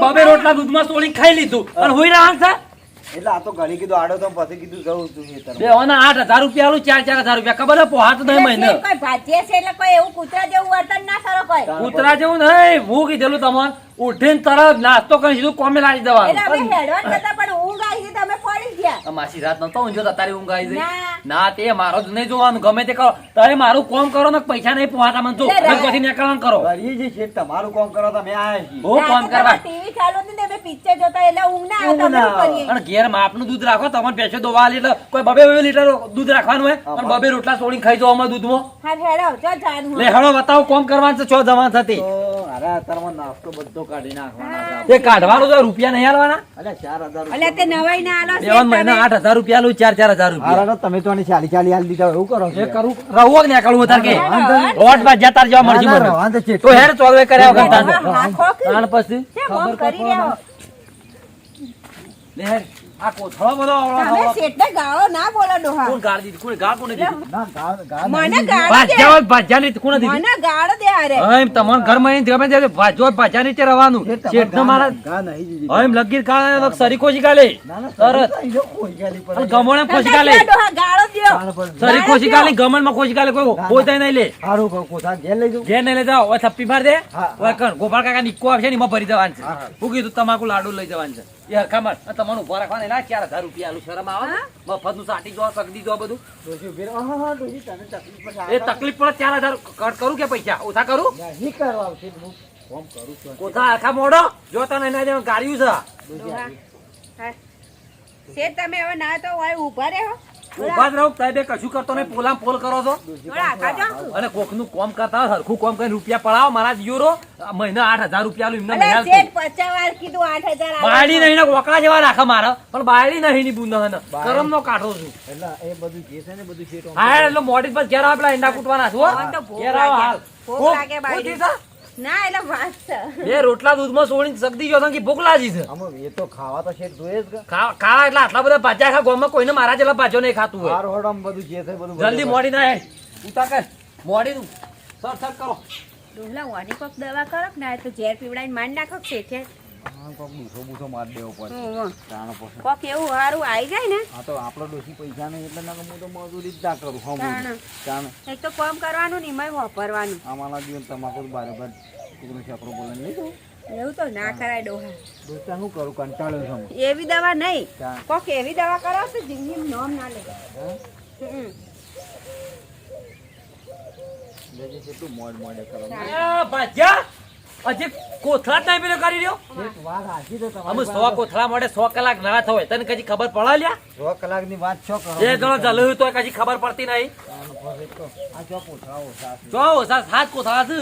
બબે રોટલા દૂધમાં સોળી ખાઈ લીધું અને હોઈ રહ્યા છે એટલે આ તો ઘડી કીધું આડો તો પછી કીધું જવું તું બે ઓના 8,000 રૂપિયા આલું 4,000 રૂપિયા ખબર હે પોહાત નહીં મહિને કોઈ ભાજ્ય છે એટલે કોઈ એવું કૂતરા જેવું વર્તન ના કરો કોઈ કૂતરા જેવું નહીં હું કીધેલું તમને ઉઠીને તરત નાસ્તો કરી સીધું કોમે લાવી દેવાનું એટલે અમે હેડવાન કરતા પણ ઊંઘ આવી ગઈ તમે પડી ગયા માસી રાત નતો ઊંઘ્યો તો તારી ઊંઘ આવી જાય ના તે મારો જ નહીં જોવાનું ગમે તે કરો તારે મારું કામ કરો ને પૈસા નહીં પોહાતા મને જો પછી નીકળવાનું કરો કરીએ જે છે તમારું કામ કરો તમે આયા છીએ હું કામ કરવા ટીવી ચાલુ હતી ને અમે પિક્ચર જોતા એટલે ઊંઘ ના આવતા અને ઘેર માપનું દૂધ રાખો તમને પેસે દોવા આલી એટલે કોઈ 2 લીટર દૂધ રાખવાનું હોય અને 2 રોટલા સોળીને ખાઈ જાવ અમાર દૂધમાં હા હેડો જો જાનું લે હેડો બતાવો કામ કરવાનું છે છો જવાન થતી અરે અત્યારમાં નાસ્તો બધો કાઢી નાખવાના તે કાઢવાનું તો રૂપિયા નહીં આલવાના અલે 4,000 એટલે તે નવાઈ ના આલો દેવાન મહિને 8,000 રૂપિયા આલું 4,000 રૂપિયા હાલો તમે તો આની 40 આલી દીધા એવું કરો છો એ કરું રહું ને કાળું તાર કે રોટ બાદ જતા જવા મળશે મને તો હેડ ચોલવે કર્યા વગર તાન પછી ખબર કરી રહ્યો લે હેડ આ કોથળો બધો તમે શેઠને ગાળો ના બોલો ડોહા કોણ ગાળ દીધી કોણ ગાળ કોને દીધી ના ગા મને ગાળો દે ભાજ્યાની કોને દીધી મને ગાળો દે આરે એમ તમાર ઘર માં ગમે તે ભાજ્યાની તે રવાનું શેઠ તો મારા ગા નહીં દીધી એમ લગીર કાળા સરી ખોસી ગાલે તરત કોઈ ગાલી પર ગમણ ખોસી ગાલે ડોહા ગાળો દ્યો સરી ખોસી ગાલે ગમણ માં ખોસી ગાલે કોઈ પોતાય નહીં લે હારું કોથા ઘેર લઈ જાવ ઘેર નહીં લઈ જાઓ ઓય થપ્પી માર દે હા. ઓય કણ ગોપાલ કાકા નિક્કો આવશે ને એમાં ભરી દેવાનું છે હું કીધું તમાકુ લાડુ લઈ જવાનું છે એ ખબર તમારું ઉભા રાખવાના ના 4,000 રૂપિયા આલું શરમ આવે ને મફત નું સાટી જો સગદી જો બધું ડોશી ઉભી રહો. હા ડોશી તને તકલીફ પડે એ તકલીફ પડે 4,000 કટ કરું કે પૈસા ઓછા કરું નહીં કરવા આવશે હું ફોન કરું છું ઓછા આખા મોડો જો તને એના જેમ ગાળ્યું છે ડોહા હા શેઠ તમે હવે ના તો ઓય ઊભા રહો ઉભા જ રહો સાહેબે કશું કરતો નહીં પોલામ પોલ કરો છો થોડા આખા જાઓ અને કોકનું કોમ કરતા હોય હરખું કોમ કરીને રૂપિયા પડાવો મારા જીરો મહિને 8,000 રૂપિયા આલું એમને અલે મહિના શેઠ 50 વાર કીધું 8,000 આલો. બાયડી નહીં ને ઓકળા જેવા રાખે મારા પણ બાયડી નહીં ની બુંદ કરમ નો કાઢો છું એટલે એ બધું જે છે ને બધું શેઠ હા એટલે મોડી પર ઘેર આવે પેલા ઈંડા કૂટવાના છો મને તો ભૂખ ઘેર આવો હાલ ભૂખ લાગે ભૂખ બાયડી. છે? ના એટલે વાત છે બે રોટલા દૂધમાં સોળીને સગદી જો કે ભૂખ લાગી છે આમાં એ તો ખાવા તો શેઠ જોઈએ જ કે ખાવા એટલે આટલા બધા ભાજ્યા ખા ગોમાં કોઈને મારા જેટલા ભાજો નહીં ખાતું હોય હાર હોડમ બધું જે છે બધું જલ્દી મોડી ના હેડ ઉતા કર મોડી નું સર સર કરો ડોહલા વાની કોક દવા કરો કે ના તો ઝેર પીવડાઈને માંડ નાખો કે શેઠે હા કોક બૂસો માર દેવો પડે તાણ પછી કોક એવું હારું આવી જાય ને હા તો આપણો ડોશી પૈસા નહીં એટલે ના હું તો મજૂરી જ ના કરું હા તાણ. તાણ એક તો કામ કરવાનું ને એમાંય વાપરવાનું આમાંના જીવન તમાકુ બરાબર કોકનો છોકરો બોલે નહીં તો એવું તો ના કરાય ડોહા દોસ્તા શું કરું કંટાળ્યો છું હું. એવી દવા નહીં તાણ. કોક એવી દવા કરો તો જિંદગી નામ ના લે દેજે કેટલું મોડે કરો ભાજ્યા હજી કોથળા જ નહીં પેલો કરી રહ્યો શેઠ વાત હાચી તો અમે તમારી 100 કોથળા માટે 100 કલાક ના થવાય તને કદી ખબર પડે લ્યા 100 કલાકની વાત છો કરો એ ગણો જલ્યું તો કદી ખબર પડતી નહીં તાણ પછી તો આ ચો પૂછાવો સાસ જો ઓછા 7 કોથળા છે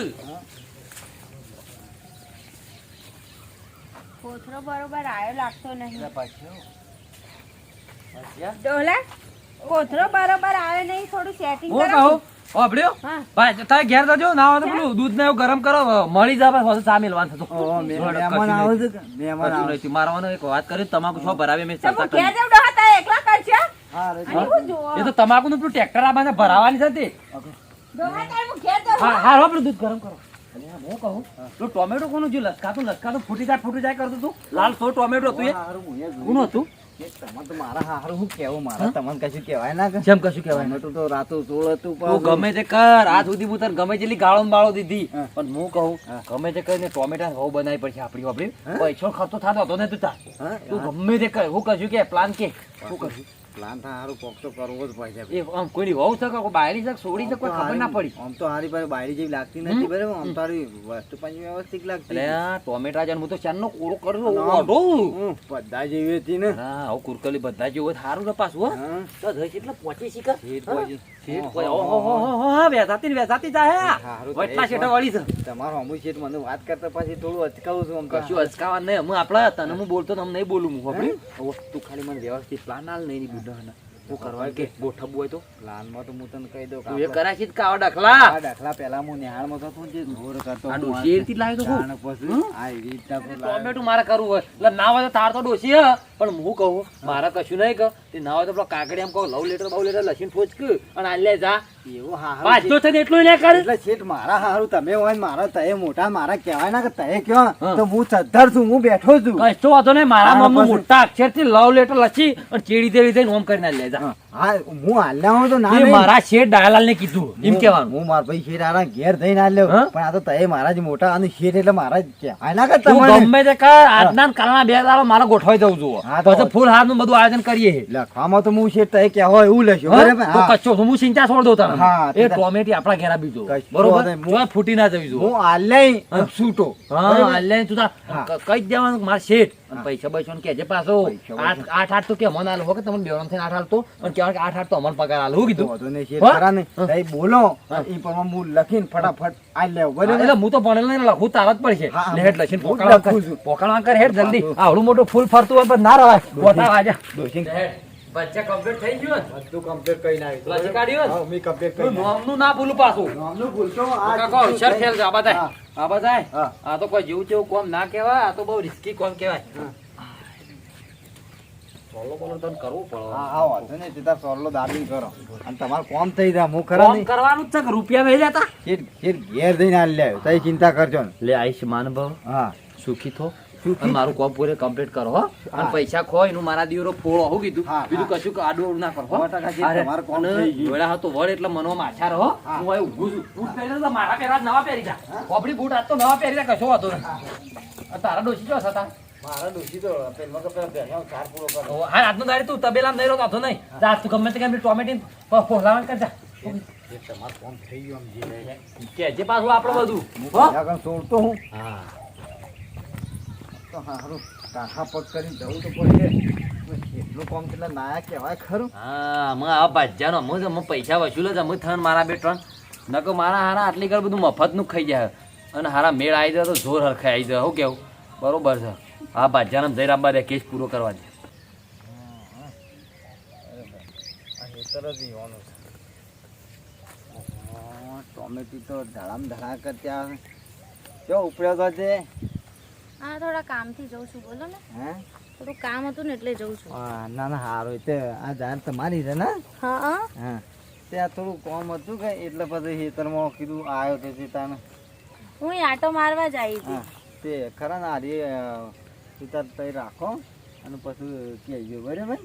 કોથરો બરોબર આયો લાગતો નહીં પાછો ડોહલા કોથરો બરોબર આવે નહીં થોડું સેટિંગ હું કરો કહું ઓબડ્યો હા. ભાઈ તારે ઘેર જજો ના હોય તો પેલું દૂધ ને એવું ગરમ કરો મળી જાય પછી ચા મેલવાનું થતું મહેમાન આવે છે કે મહેમાન આવે મારવાનો એક વાત કરી તમાકુ છો ભરાવે મેં તો ચર્ચા હું કરી ઘેર જાઉં ડોહા તારે એકલા કરશે હા રે અને હું જોવો એ તો તમાકુ નું પેલું ટ્રેક્ટર આ બાને ભરાવાની છે તે ડોહા તારે હું ઘેર જાઉં હા હા પેલું દૂધ ગરમ કરો અને હું કહું પેલું ટોમેટો કોનું જો લસકાતું ફૂટી જાય કરતું તું લાલ સો ટોમેટો તું એ હારું હું એ જોયું. કોનું હતું તમે તો મારા હારું હું કેવું મારા તમને કશું કહેવાય ના કે જેમ કશું કહેવાય ટમેટું તો રાતો સોળ હતું તું ગમે તે કર આજ સુધી હું તને ગમે તેટલી ગાળો ને બાળો દીધી હા. પણ હું કહું ગમે તે કરીને ટોમેટા હોવ બનાવી પડશે આપડી પૈસો ખર્ચો થતો હતો ને તું તાર હા? તું ગમે તે કર હું કશું કે પ્લાન કે શું કરશું પ્લાન તો હારું કોક તો કરવો જ પડશે એ આમ કોઈની વહુ છે કે કોઈ બાયડી છે કે છોડી છે કોઈ ખબર ના પડી આમ તો હારી પાસે બાયડી જેવી લાગતી નથી બરાબર આમ તો હારી વસ્તુ પાછી વ્યવસ્થિત લાગતી એટલે આ ટોમેટા જન હું તો ચાંદનો કોરો કર્યો ના. ઓઢો બધા જેવી હતી ને હા આવું કુરકલી બધા જેવું હોય તો સારું ને પાછું હો હા. તો ધઈ એટલે પહોંચી શીખર શેઠ પહોંચી. શેઠ કોઈ ઓહો વેચાતી ને વેચાતી જાય હારું તો એટલા એક શેઠા વાળી છે તમારો અમુ શેઠ મને વાત કરતા પછી થોડું અચકાવું છું આમ તો. કશું અચકાવા નહીં હું આપડા તને હું બોલતો તને નહીં બોલું હું આપડી તું ખાલી મને વ્યવસ્થિત પ્લાન આલ નહીં બુઢા હું કરવા કે ગોઠવવું હોય તો પ્લાનમાં તો હું તને કહી દઉં કે તું એ આપણે- કરાશી જ કાવા ડખલા આ દાખલા પહેલા હું નિહાળમાં થતો ને જે ઢોર કરતો આ હું ડોશી એરથી જ લાવ્યો તો હું. જાણ પછી આ એવી રીતના કોઈ લાવ્યો. ટોમેટું મારે કરવું હોય એટલે ના હોય તો તાર તો ડોશી હે પણ હું કહું મારે કશું નહીં કહું તે ના હોય તો પેલો કાકડી એમ કહું લવ લેટર બહુ લેટર લસીને ફોજ કે અને આ લે જા એવું હારું વાંચતો છે ને એટલું લે કર એટલે શેઠ મારા હારું તમે હોય ને મારા તય મોટા મારા કહેવાય ના કે તય કયો હા. તો હું સદ્ધર છું હું બેઠો છું કશો વાંધો નહીં મારા તારા નામનું પાસે- મોટા અક્ષરથી લવ લેટર લખી અને ચેડી તેડી થઈને ઓમ કરીને લે જા હા હું હાલ્યા હું તો ના એ નહીં. મારા શેઠ ડાયાલાલ ને કીધું એમ હું- કેવાનું હું મારા ભાઈ શેઠ હારા ઘેર થઈને હાલ્યો હા? પણ આ તો તય મારા જ મોટા અને શેઠ એટલે મારા જ કહેવાય ના કે તું તમારે ગમે તે કર આજના ને કાલના 2 દાડા મારે ગોઠવાઈ દઉં છું હા તો- પછી ફૂલ હારનું બધું આયોજન કરીએ લખવામાં તો હું શેઠ તય કહેવાય એવું લખ્યો હા? બરાબર તો હા. કચ્ચો હું ચિંતા છોડ દઉં તને હા, એ તે- ટોમેટી આપણા ઘેર આપી દો કશો બરોબર વાંધો નહીં. જો ફૂટી ના જવી જો હું હાલ્યા હા. છૂટો હા બરાબર? આલે તું તાર હા. કઈ જ દેવાનું માર શેઠ અને હા. પૈસા બૈસા ને કેજે પાછો પૈસા બૈસા. આઠ તો કે મને આલો હો કે તમને બેવરામ થઈને 8 આલતો અને કહેવાનું કે 8 તો અમને પગાર આલો હું કીધું વાંધો નહીં, શેઠ હા? ખરા ને હા. તય બોલો હા. ઈ પ્રમાણે હું લખીને ફટાફટ આ લેવ એટલે બરાબર હું તો ભણેલ નહીં લખું તાર જ પડશે હા, લે હેડ લખીને હું જ પોકાળવા લખું કર છું. પોકાળવા કર હેડ જલ્દી હા. આવડું મોટું ફૂલ ફરતું હોય પણ ના રવાય ગોટા વાજા ડોશી હેડ બચ્ચા કમ્પ્લીટ થઈ ગયું ને? બધું કમ્પ્લીટ કરીને આવી લસી કાઢ્યું ને? હા, મેં કમ્પ્લીટ તું કરીને નોમનું ના ભૂલું પાછું નામનું ભૂલશો આ કાકો હોશિયાર ખેલ છે આ બધાય. હા. આ બધાય. હા. આ તો કોઈ જેવું તેવું કોમ ના કહેવાય આ તો બહુ રિસ્કી કોમ કહેવાય સોલો બોલો તને કરવું પડે હા હા વાંધો નહીં તે તાર સોરલો દાબી કરો અને તમારું કોમ થઈ જાય હું ખરા કોમ નહીં કરવાનું જ છે કે રૂપિયા નહીં લેતા શેઠ ઘેર જઈને હાલ લે તઈ ચિંતા કરજો ને લે આયુષ્યમાન ભવ હા સુખી થો સુખી? અને મારું કોમ પૂરે કમ્પ્લીટ કરો હો અને હા. પૈસા ખો એનું મારા દીવરો ફોડો હું કીધું હા, બીજું હા. કશું આડું ના કરો હો. 100% શેઠ, અરે, તમારું કોમ અને થઈ ગયું. જોડા હતો વળ એટલે મનો માછા રહો હા. હું અહીં ઊભું છું બૂટ પહેર્યો તો મારા પહેરા નવા પહેરી જા કોપડી બૂટ આજ તો નવા પહેરી જા કશો વાંધો નહીં આ તારા ડોશી જો હતા મારા ડોશી તો પેલમાં કે પેલા ભેણિયાઓ ચાર પૂરો કરો હા આજનો દાડી તું તબેલા નહીં રહો તો નહીં જા તું ગમે તે કેમ ટોમેટી પોહલાવણ કરજા જે તમારું કોમ થઈ ગયું આમ જે કે જે પાછું આપણું બધું હું હો? કયા કામ છોડતો હું હા તો હારું કાંઠા પગ કરીને જવું તો પડશે એટલું કામ એટલે નાયા કહેવાય ખરું હા અમે આ ભાજ્યાનો અમે પૈસા વસૂલ જ અમે થન મારા બે ત્રણ નકો મારા હારા આટલી કર બધું મફતનું ખાઈ જાય અને હારા મેળ આવી જાય તો જોર હરખાઈ આવી જાય શું કેવું બરોબર છે આ ભાજ્યાને જઈ રાબા દે કેસ પૂરો કરવા દે આ હેતર જ ઈવાનું છે ટોમેટી તો ધડામ ધડા કરતા કેવો ઉપડ્યો તો છે હા થોડા કામથી જઉં છું બોલો ને હે થોડું કામ હતું ને એટલે જઉં છું ના ના હારું તે આ જાણ તમારી છે ને હા હા ત્યાં થોડું કામ હતું કે એટલે પછી હેતરમાં કીધું આવ્યો તો તે તાને હું અહીં આટો મારવા જ આવી હા હતી તે ખરા ને હારી સીતા તઈ રાખો અને પછી કહેજો બરાબર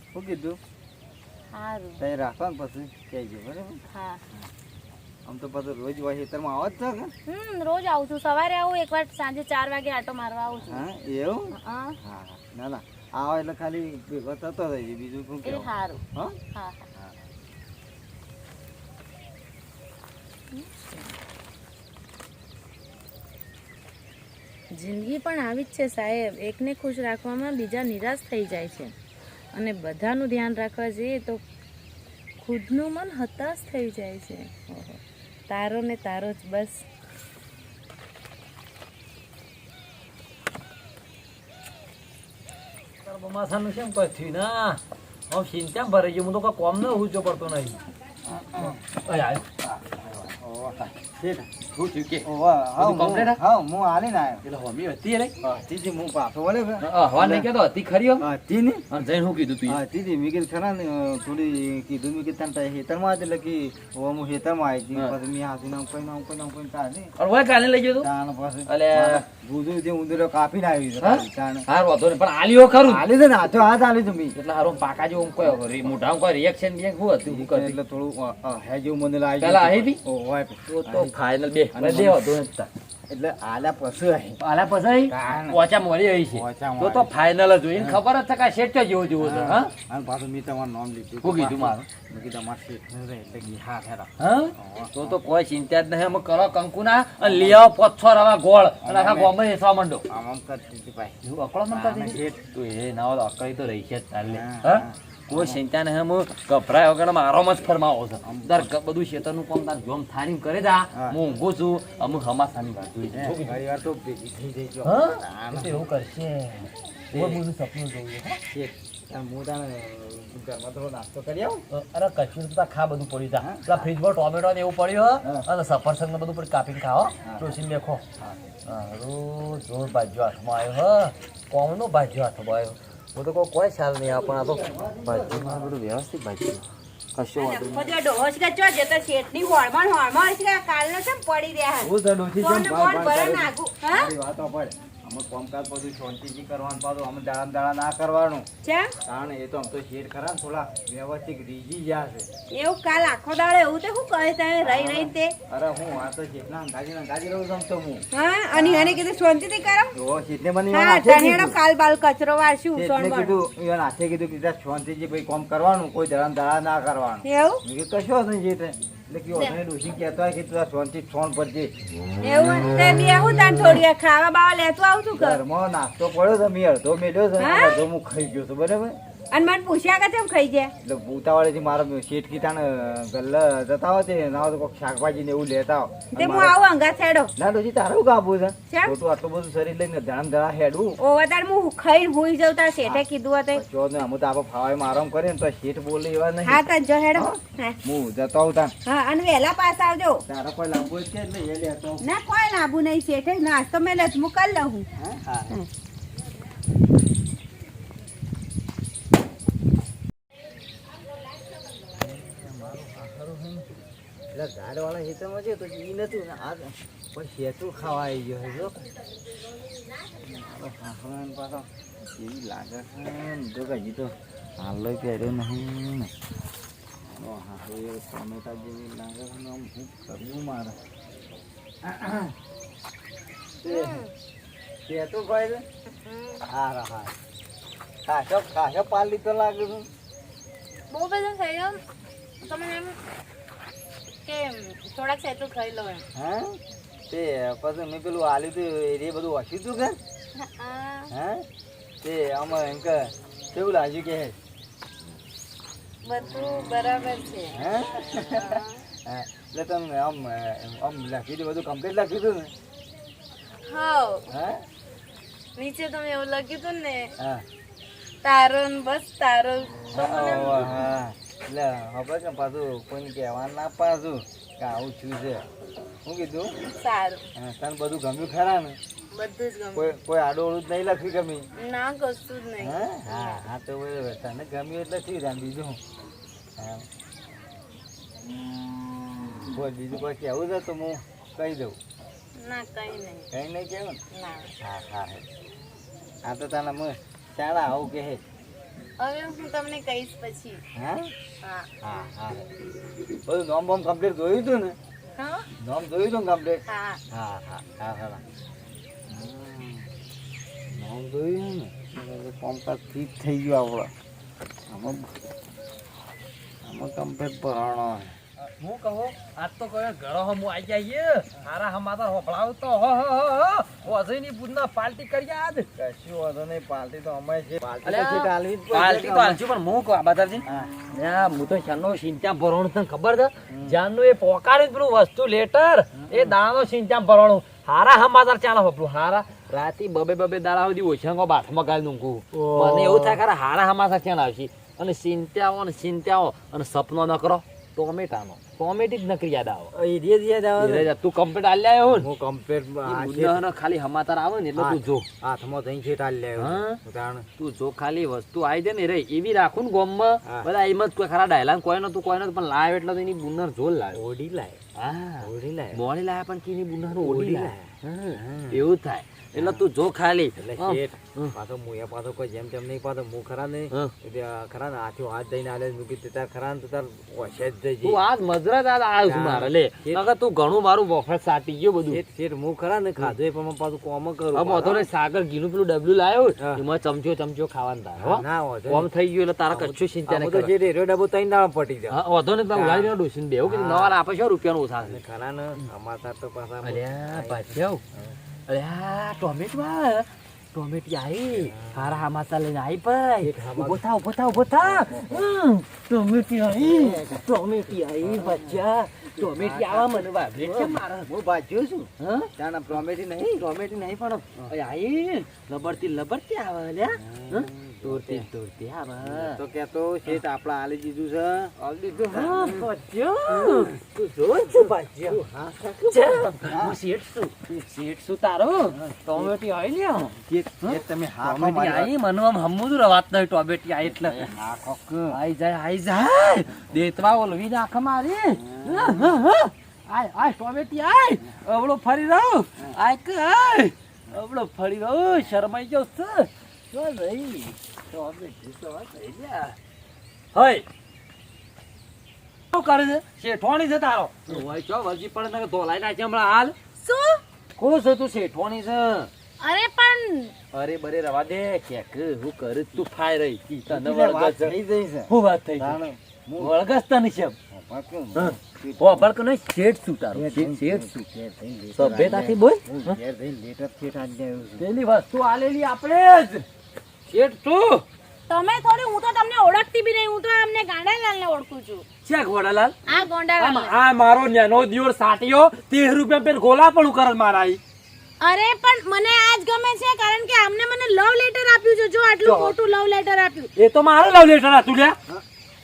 શું કીધું સારું તઈ રાખો ને પછી કહેજો બરાબર હા આમ તો પછી રોજ હોય હેતરમાં આવો જ છો કે રોજ આવું છું સવારે આવું એકવાર સાંજે 4 વાગે આટો મારવા આવું છું હા એવું હા હા ના ના આવો એટલે ખાલી ભેગો થતો રહી બીજું શું એ કહેવું સારું હા હા જિંદગી પણ આવી જ છે સાહેબ એકને ખુશ રાખવામાં બીજા નિરાશ થઈ જાય છે અને બધાનું ધ્યાન રાખવા જઈએ તો ખુદનું મન હતાશ થઈ જાય છે ઓહો. તારો ને તારો જ બસ માથાનું કેમ કોઈ થયું ના હું ચિંતા ભરાઈ ગયું હું તો કોઈ કોમ ન ઊંચો પડતો નહીં શેઠ શું થયું કે ઓવા હા બધું complete હું- હા હું આલીને આવ્યો એટલે હોમી હતી રે તીજી હું પાછો વળે હવા નહીં કેતો હતી ખરી હો હતી ને અને જઈને શું કીધું તું તીજી મેં કીધું ખરા ને થોડી કીધું મેં કીધું તને હેતરમાં હતી એટલે કે હવે હું હેતરમાં આવી હતી હા. પછી મેં હાથી નામ કોઈ તાને અને ઓય કાલે લઈ ગયો તું તાણ પછી અલે. ગુજુ જે ઉંદરો કાપીને આવી છે હા? તાણ હાર વાંધો નહીં પણ આલ્યો ખરું આલી છે ને હાથો હાથ આલી છે મેં એટલે હારો પાકા જેવું કોઈ મોઢામાં કોઈ રિએક્શન શું હતું શું કરતી? એટલે થોડું હે જેવું મને લાગી પેલા આવી હતી? ઓય તો ફાઇનલ બે અને બે હતો ને તાર. એટલે આલ્યા પછી આવી આલા પછી કાન. પોચા મળી આવી છે પોચા તો મળી. ફાઇનલ જ હોય એને ખબર જ છે કે આ શેઠ જેવો જેવો છે હા અને પાછું મેં તમારું નામ લીધું શું કીધું મારું? મેં કીધું અમારે શેઠ ને એટલે કે હા હેરા હા તો કોઈ ચિંતા જ નહીં અમે કરો કંકુના અને લઈ આવો 500 રવા ગોળ અને આખા ગામમાં વેચવા માંડો આમ આમ કરતી હતી ભાઈ એવું અકળો મન આને કરતી શેઠ. તું એ ના હોય તો અકળી તો રહી છે જ તાલે હા, હા હા. કોઈ ચિંતા નહીં હું ગભરાય વગર મારો જ ફરમાવો છે તાર બધું શેતરનું કામ તાર જોમ થારી કરે જા હા. હું ઊંઘું છું અમુક હમાસાની વાત જોઈ છે. ઘણી વાર તો ભેગી થઈ જાય છે. હા આને એ તો એવું કરશે કોઈ બધું સપનું જોયું છે શેઠ ત્યાં હું તને ઘરમાં થોડો નાસ્તો કરી આવું. અરે કચું તો ખા બધું પડ્યું તા પેલા ફ્રીજમાં ટોમેટો ને એવું પડ્યું હા. અને સફરજન ને બધું પણ કાપીને ખાઓ હા. ડોસીને દેખો હા. હારું જોર ભાજ્યો હાથમાં આવ્યો કોમનો ભાજ્યો હાથમાં આવ્યો હું તો કોઈ ખ્યાલ નહીં આવે પણ આ તો ભાજ્યું બધું વ્યવસ્થિત ભાજ્યું કશું વાંધો નહીં. બધો ડોહો છે કે જો જે તો શેઠની હોળમાં છે કે કાલનો છે ને પડી રહ્યા હું તો ડોશી જેમ ફોન ભાન ફોન ભાન ભરે કરું. નાખું હા મારી વાતો પડે. અમે કામકાજ બધું શાંતિથી કરવાનું પાછું અમે દાડા ના કરવાનું. ચા કારણ એ તો આમ તો શેઠ ખરા ને થોડા વ્યવસ્થિત રીઝી ગયા છે. એવું કાલ આખો દાડો એવું તે શું કહે તમે રહી રહી તે અરે હું આ તો શેઠના અંગાજી રહું છું આમ તો હું. હા અને એને કીધું શાંતિથી કરો તો શેઠને મને હા હાથે તને કીધું. કાલ બાલ કચરો વાળશું શેઠને સોનબણ કીધું ઈવન હાથે કીધું કે ત્યાં શાંતિથી ભાઈ કામ કરવાનું કોઈ દાડા ના કરવાનું. એવું મેં કીધું કશો નહીં શેઠે. એટલે કે ઓઢણે ડોશી કહેતો હોય કે તું આ શાંતિ ફોન પરથી એવું તે બેહું તાન થોડી વાર ખાવા બાવા લેતું આવતું કર ઘરમાં નાસ્તો પડ્યો તો મેં અડધો મેલ્યો છે હા? અડધો હું ખાઈ ગયો છું બરાબર. અને મને પૂછ્યા કે કેમ ખાઈ જાય એટલે ઉતાવળેથી મારા શેઠ કીધાને ગલ્લા જતા હોય તે ના હોય તો કોઈક શાકભાજી ને એવું લેતા હોય. તે હું આવું અંગા છેડો ના ડોશી તારે શું કાપવું છે ચા? ખોટું આટલું બધું શરીર લઈને ધડા હેડવું ઓવા તાર હું ખાઈને હુઈ જાઉં તાર શેઠે કીધું હતું જો ને અમુક આપણે ફાવામાં આરામ કરીએ ને તો શેઠ બોલે એવા નહીં. હા તાર જો હેડો હા હું જતો આવું તાન. હા અને વહેલા પાસ આવજો તારે કોઈ લાંબુ જ છે એટલે એ લેતો આવું. ના કોઈ લાંબુ નહીં શેઠે નાસ્તો મેં લત મોકલ લઉં હું હા? એટલે ઝાડવાળા ખેતરમાં છે તો ઈ નતું ને આ પછી શેતું ખાવા આવી ગયો છે જો. મારો હાહરાને પાછો એવી લાગે છે ને જો કે હજી તો હાલો પહેર્યો નહીં ને. મારો હાહરો એ ટમેટા જેવી લાગે છે ને આમ શું કરવું મારે. શેતું ભાઈ છે હા હા ખાસો પાલી તો લાગે છે. બહુ બધું થઈ ગયું તમે એમ કે થોડાક સેતું ખાઈ લો એમ હા તે પછી મેં પેલું આલ્યું તું એ બધું વાંચ્યું તું કે હા તે આમાં એમ કે કેવું લાગ્યું કે બધું બરાબર છે હા હા, એટલે તમે આમ લખી દીધું બધું કમ્પ્લીટ લખ્યું હતું ને હા હા નીચે તમે એવું લખ્યું હતું ને હા તારો ને બસ તારો તો મને હા હા એટલે હવે કે પાછું કોઈને કહેવાનું ના પાછું કે આવું છું છે શું કીધું સારું હા તને બધું ગમ્યું ખરા ને બધું જ ગમે કોઈ આડો ઓળું જ નહીં લખ્યું ગમી ના કશું જ નહીં હા હા હા તો બરાબર તને ગમ્યું એટલે શું થાય બીજું હા બોલ બીજું કોઈ કહેવું છે તો હું કહી દઉં ના કઈ નહીં કંઈ નહીં કહેવું ને ના હા હા હા તો તને હું શાળા આવું કહે હવે હું તમને કહીશ પછી હા હા હા હા બધું નોમ બોમ કમ્પ્લીટ જોયું હતું ને હા નોમ જોયું હતું કમ્પ્લીટ હા હા હા હા હા નોમ જોયું ને એટલે કામકાજ ફીટ થઈ ગયું આપણે આમાં કમ્પ્લીટ ભરાણો હું કહું આજ તો કયો ઘરો હમ આવી જઈએ હારા હમાતા હોપળાવ તો ઓઝઈની પૂરના પાર્ટી કરી આજ કશું વાંધો નહીં પાર્ટી તો અમે છે પાર્ટી અલ્યા, પછી ચાલવી જ પડશે. પાર્ટી તો હાલશું પણ હું કહું બાતાજી હા હું તો શાનનો સિંચામ ભરવાનું તને ખબર છે જાનનું એ પોકાડી પેલું વસ્તુ લેટર એ દાણાનો સિંચામ ભરવાનું હારા હમાતાર ચાલો હોપલું હારા રાતી બબે દાડા સુધી ઓછાંગો બાથમાં ગાળી ઊંઘું મને એવું થાય ખરા હારા હમાતાર ચાલ આવશે અને સિંત્યાઓ અને સપનો ન કરો ટોમેટાનો ટોમેટી જ નકરી યાદ આવે એ ધીરે ધીરે આવે ને. તું કમ્પ્લીટ આલ્યા આવ્યો ને હું કમ્પ્લીટ બુદ્ધાનો ખાલી હમાતાર આવે ને એટલે તું જો હાથમાં થઈ છે ટાલ લે હા? ઉદાહરણ તું જો ખાલી વસ્તુ આવી જાય ને રે એવી રાખું ને ગોમમાં હા. બધા એમ જ કોઈ ખરા ડાયલા કોઈ નતું પણ લાવ એટલે તો એની બુનર જોર લાવે ઓડી લાય હા ઓડી લાય મોડી લાયા પણ કીની બુનર ઓડી ઓડી લાવે હા, એવું થાય એટલે તું જો ખાલી એટલે આમ, શેઠ પાછો મુયા પાછો કોઈ જેમ તેમ નહીં પાછો હું ખરા ને હા. ખરા ને હાથે હાથ દઈને આલે મૂકી તે તાર ખરા ને તો તાર વસે જ જઈ તું આજ મજરા જ આજ આવ્યો છું મારે લે નકર તું ઘણું મારું વફળ સાટી ગયો બધું શેઠ શેઠ હું ખરા ને ખાધું એ પણ પાછું કોમ કરું હવે વાંધો નહીં, સાગર ઘીનું પેલું ડબલું લાવ્યો હા. એમાં ચમચો ખાવાનું તારે હો ના વાંધો કોમ થઈ ગયું એટલે તારા કચ્છું ચિંતા નહીં. નહીં આમ તો કરે. જે રેડિયો ડબ્બો ત્રણ દાડા પટી જાય હા વાંધો નહીં, તમે ઉલાડી દેવા ડોસીને બેહો કે નવા આપે છે રૂપિયાનું ઓછા છે અને ખરા ને અમારા તો પાછા અલ્યા ભાજ્યાઓ અલ્યા ટોમેટી આવી હારા હમાસા લઈને આવી ભાઈ ઉભો થા ટોમેટી આવી બચ્ચા ટોમેટી આવા મને વાગે છે મારા હું બાજ્યો છું હા ત્યાંના પ્રોમેટી નહીં ટોમેટી નહીં પણ આવી લબડતી આવે અલ્યા તોડતી તોડતી હા બા. તો કેતો શેઠ આપડા આલી દીધું છે આલી દીધું. હા, ભજ્યો. તું જોર છું ભજ્યો. હું શેઠ છું. શેઠ છું તારો. ટોમેટી આઈ લ્યો. શેઠ તમે હા ટોમેટી આઈ મને આમ હમું રવાત નહીં ટોમેટી આઈ એટલે. હા કોક આઈ જાય દેતવા ઓલવી નાખ મારી. આય આય ટોમેટી આય અવળો ફરી રહ્યો. આય કે આય અવળો ફરી રહ્યો. શરમાઈ ગયો છે. જો નહીં ટોમેટી તો થઈ ગયા. હય શું કરે છે? શેઠવાણી છે તારો. હોય ચો વરજી પડે ને ધોલાઈ નાખે હમણાં હાલ. શું? કોણ છે તું? શેઠવાણી છે. અરે પણ અરે બરે રવા દે કેક હું કરું તું ફાય રહી કી તને વાત વળગસ થઈ જઈ છે હું વાત થઈ તાણે વળગસ તને છે હું ઓ પર કે નહીં શેઠ શું તારું શેઠ શું સભ્યતાથી બોલ ઘેર જઈને લેટર શેઠ આલી આવ્યું છું. પેલી વસ્તુ આલેલી આપણે જ શેઠ તું તમે થોડી, હું તો તમને ઓળખતી બી નહીં. હું તો અમને ગાંડાલાલને ઓળખું છું. છે ગોડાલાલ આ ગોંડાલાલ. આ મારો નેનો દિયોર સાટીયો 13 રૂપિયા પેન ગોલા પણ કરે મારા આઈ અરે પણ મને આજ ગમે છે કારણ કે આમને મને લવ લેટર આપ્યું છે. જો આટલું મોટું લવ લેટર આપ્યું. એ તો મારો લવ લેટર હતું લ્યા.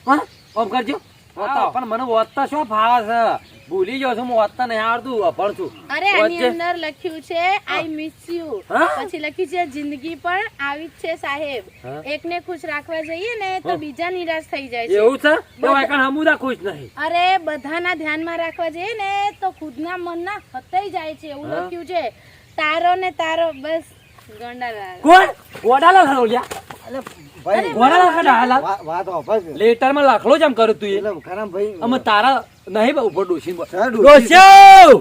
હા ઓમ કરજો પણ મને વત્તા શું ફાવે છે? ભૂલી ગયો છું હું વત્તા નહીં આવડતું અભણ છું. અરે આની અંદર લખ્યું છે આઈ મિસ યુ. હા? પછી લખ્યું છે જિંદગી પણ આવી જ છે સાહેબ. હા? એકને ખુશ રાખવા જઈએ ને તો બીજા નિરાશ થઈ જાય છે. એવું છે તો એકણ હમુદા ખુશ નહીં. અરે બધાના ધ્યાનમાં રાખવા જઈએ ને તો ખુદના મનના હતાઈ જાય છે. એવું હા? લખ્યું છે. તારો ને તારો બસ ગોંડાલાલ. કોણ ગોડાલાલ હરો લ્યા. અલે ભાઈ ગોડાલાલ કડા હાલા વાત ઓફર છે. લેટર માં લખલો જ આમ કરું તું એ એટલે ખરાબ ભાઈ અમે તારા નહીં બા ઉપર ડોશી સર, ડોશી. ડોશી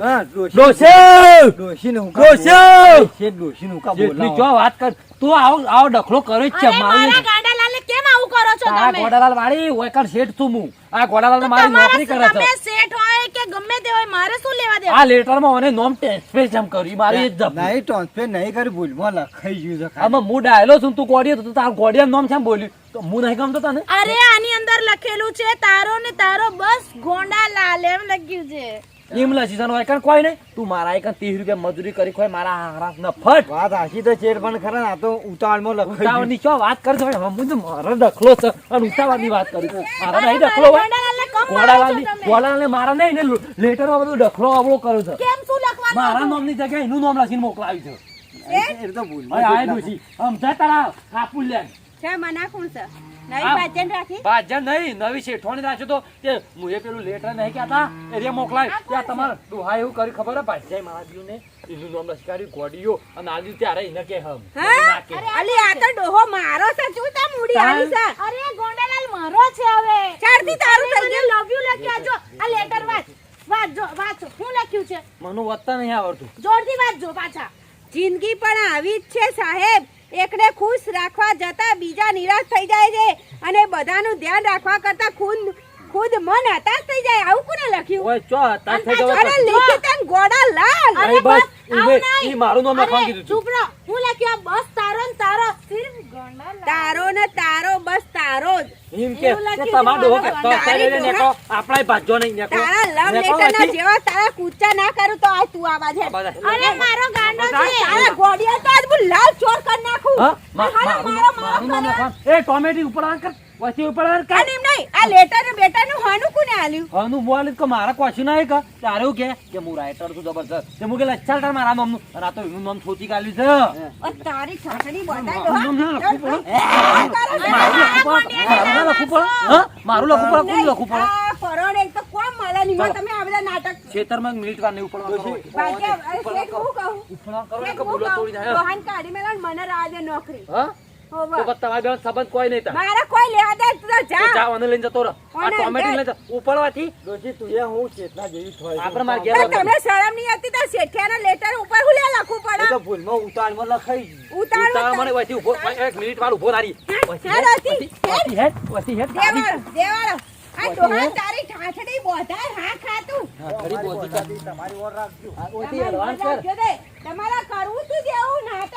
હા, ડોશી. ડોશી ડોશીને હું ડોશી! શેઠ ડોશીને હું કાં જેટલી બોલાવો? જો વાત કર તું આવો ડખલો કરે જ છે અરે મારા મારું ગાંડાલાલને કેમ આવું કરો છો તારા તમે? ગોડાલાલ વાળી ઓયકણ શેઠ છું હું આ ગોડાલાલ મારી નોકરી કરે તમે છે શેઠ હોય કે ગમે તે હોય મારે શું લેવા દેવા? આ લેટર માં મને નોમ ટેક્સપેસ જમ કરી મારી જ જપ નહીં ટ્રાન્સફર નહીં કરી ભૂલમાં લખાઈ ગયું છે ખાલી. આમાં હું ડાયલો છું તું ગોડિયો તો તારા ગોડિયા નામ છે બોલ્યું તો હું નહીં ગમતો તને અરે આની અંદર લખેલું છે તારો ને તારો બસ ગોંડાલાલ એમ લખ્યું છે. એમ લસી સન ઓયકણ કોઈ નહીં તું મારા એકણ 30 રૂપિયા મજૂરી કરી કોઈ મારા હારા ન ફટ વાત હાચી તો શેઠ પણ ખરા ને આ તો ઉતાવળમાં લખાઈ ગયું. ઉતાવળની શું વાત કરજો હું તો મારો ડખલો છે અને ઉતાવળની વાત કરું છું મારા નહીં ડખલો હોય ગોંડાલાલને કમ મારો છો ગોડાલાલની તમે? ગોડાલાલને મારા નહીં ને લેટરમાં બધું ડખલો અવળો કરું છે કેમ શું લખવાનું મારા હતું? નામની જગ્યાએ એનું નામ લખીને મોકલાવ્યું છે એ તો ભૂલમાં હવે આ જેટલા- ડોશી સમજા તારા કાપુલ લે છે મના કોણ છે નહીં આ- પાચન રાખી ભાજન નહીં નવી શેઠવાણી રાખ્યો તો તે મુએ પેલું લેટર નહીં કહેતા એ રે મોકલાય ત્યાં તમારે ડોહા એવું કર્યું ખબર હે ભાજ્યાએ મારા દીવને એનું નામ લશ્કારી ગોડીયો અને આલ્યું ત્યારે એને કે હમ ના કે. અલી આ તો ડોહો મારો છે શું તા મૂડી આલી છે અરે ગોંડાલાલ મારો છે હવે. ચારથી તારું થઈ ગયું. લવ યુ લખ્યા જો આ લેટર વાંચો શું લખ્યું છે મને વાંચતા નહીં આવડતું જોરથી વાંચજો પાછા. જિંદગી પણ આવી જ છે સાહેબ. એકને ખુશ રાખવા જતા બીજા નિરાશ થઈ જાય છે અને બધાનું ધ્યાન રાખવા કરતા ખુદ મન હતાશ થઈ જાય. આવું કોને લખ્યું? ઓય ચો તાર થઈ ગયો અરે લીખિતન ગોડાલાલ. અરે બસ આવું ઈ નહીં. ઈ મારું નામ અરે, લખવાનું કીધું તું ચૂપ રહો. હું લખ્યું આ બસ તારો ને તારો સિર્ફ ગોંડાલાલ. તારો ને તારો બસ તારો જ. એમ કે એવું લખ્યું તમારો ડોહો છે તો મારા અત્યારે ડોહા. નેકો આપણાય ભાજ્યો નહીં નેકો તારા લવ નેકો લેટર ના નથી. જેવા તારા કૂચા ના કરું તો આ તું આવા છે. આ બધા. અરે મારો ગાંડો છે. તારા ગોડિયા તો આજ હું લાલ ચોર કરી નાખું. હા? મારું મારું નામ લખવાનું. એ ટોમેટી ઉપર આન કર વચ્ચે ઉપર આન કર અને એમ નહીં આ લેટર ને બેટા નું હાનું કોને આલ્યું? હનું બોલ કે મારા ક્વેશ્ચન આવે કે તારે એવું કે હું રાઇટર છું જબરજસ્ત તે મુકે લચ્છા તાર મારા નામનું અને આ તો એનું નામ છોતી કાલ્યું છે ઓ તારી છાછડી બતાય મારું નામ ના લખવું પડે. મારું લખવું પડે કોનું લખવું પડે આ ફરોડ એક તો કોમ મળે નહીં માં તમે આ બધા નાટક ખેતરમાં મિનિટ વાર નહીં ઉપડવા ભાગ્ય અરે શેઠ હું કહું ઉપડવા કરો ને શેઠ કે હું બોલો તોડી કહું જાય રોહન કાઢી મેલા ને મને રાહ દે નોકરી હા હોવા. તો બસ તમારી બેન સંબંધ કોઈ નહીં તાર મારા કોઈ લેવા દે તું તો તું જા જા અને લઈને જતો રહો આ ઓને ટોમેટી લઈને જા ઉપડવાથી ડોશી તું એ હું ચેતના જેવી થોય છે. આપણે માર તો ઘેર તમને શરમ નહીં આવતી તો શેઠિયાના લેટર ઉપર હું લે લખવું એ તો પડે ભૂલમાં ઉતાવળમાં લખાઈ ગયું. ઉતાર મને વચ્ચે ઉભો એક મિનિટ વાર ઉભો તારી હેડ હતી, હેડ. વચ્ચે હેડ દેવાળો દેવાળો આ ડોહા તારી ઠાઠડી બોધાય હા ખાતું ખરી બોધી કર તમારી ઓર રાખજો. ઓથી એડવાન્સ કર જો દે તમારા કરવું તું જેવું નાટક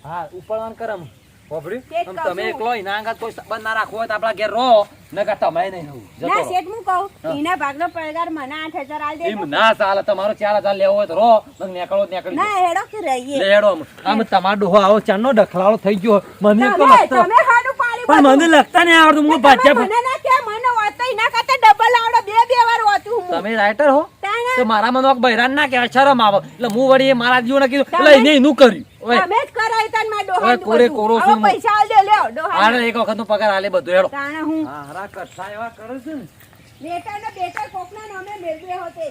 હા ઉપડવાન કરમ હોભળી શેઠ આમ કહું તમે છું. એકલો એના આગળ કોઈ સંબંધ ના રાખવો હોય તો આપણા ઘેર રહો નકર તમે નહીં રહો જતો ના રહો શેઠ હું કહું એના ભાગનો પગાર મને 8000 આલ દે એમ ના ચાલે તમારો 4000 લેવો હોય તો રહો નકર નીકળો તો નીકળી ના હેડો કે રહીએ લેડો આમ તમારો ડોહો આવો ચાંદનો ડખલાળો થઈ ગયો મને એક તો તમે લગતો તમે પણ મને બધું. લખતા નહીં આવડતું હું તમે ભાજ્યા મને ના કે મને વાંચતા ના કરતા ડબલ આવડે બે વાર વાંચું હું તમે રાઇટર હો તાણે તો મારા મને બૈરાન ના કહેવાય શરમ આવે એટલે હું વળી એ મારા જીવને કીધું એટલે તમે- એને એનું કર્યું ઓય તમે જ કરાય તન માં ઓય, ડોહાનું કોરે બધું. કોરો હવે છું હું. પૈસા આલ દે લ્યો ડોહાના. આને એક વખતનો પગાર આલે બધું હેડો તાણે હું હારા કથા એવા કરે છે ને બેટા ને બેટા કોકના નામે મેળવે હોતે